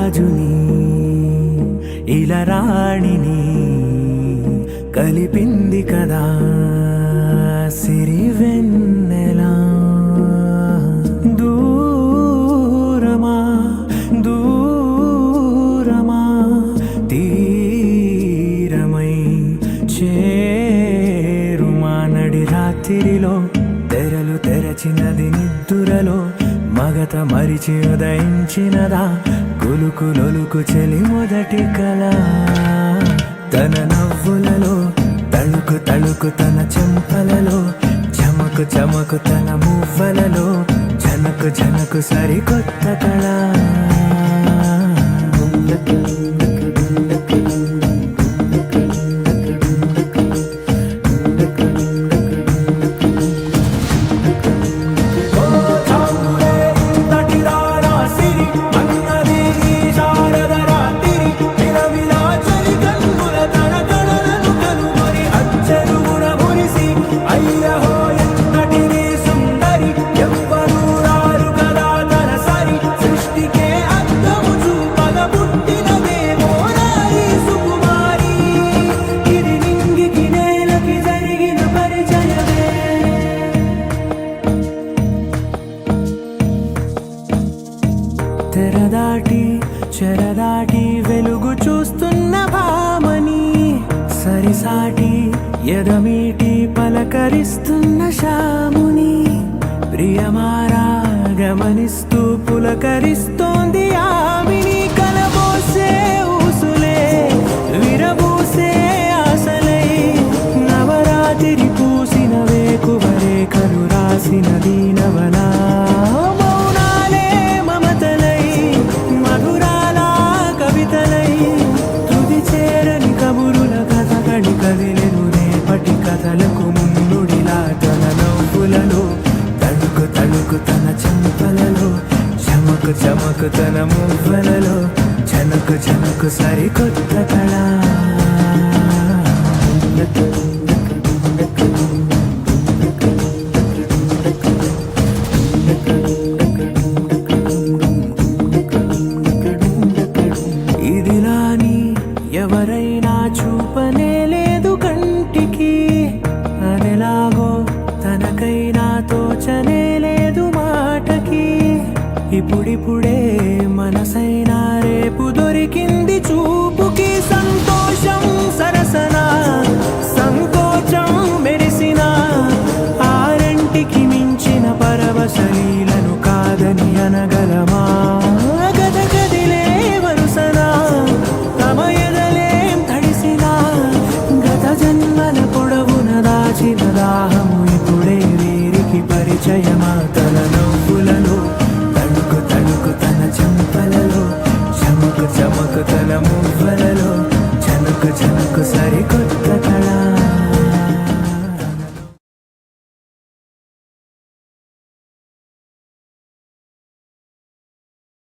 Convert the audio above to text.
రాజుని ఇలా రాణిని కలిపింది కదా సిరివెన్నెలా. దూరమా దూరమా తీరమై చేరుమా నడి రాత్రిలో తెరలు తెరచినది నిద్దురలో మగత మరిచి ఉదయించినదా కులుకులొలుకు చెలి మొదటి కళ. తన నవ్వులలో తళుకు తళుకు తన చెంపలలో చమకు చమకు తన మువ్వలలో జనకు జనకు సరికొత్త కళ. తెరదాటి చెరదాటి వెలుగు చూస్తున్న భామని సరిసాటి ఎదమీటి పలకరిస్తున్న శాముని ప్రియమారా గమనిస్తూ పులకరిస్తోంది ఆవిని. కలబోసే ఊసులే విరబూసే ఆశలై నవరాత్రి పూసిన వేకువరే కలు రాసిన దీనవనా. కదిలెను రేపటి కథలకు ముందుడిలా తన నవ్వులలో తడుకు తడుకు తన చెంపలలో చమకు చమకు తన మువ్వలలో జనకు జనకు సరికొత్త కళ. ఇదిలాని ఎవరైనా చూపనే లేదు కంటికి, అదెలాగో తనకైనా తోచనే లేదు మాటకి. ఇప్పుడిప్పుడే మనసైనా రేపు దొరికింది చూపుకి. సంతోషం సరసన సంకోచం మెరిసిన ఆరంటికి మించిన పరవశలీలను కాదని అనగలమా. గద గదిలే వరుసన తమ ఎదలేం తడిసిన గత జన్మల పొడవున దాచిన దాహ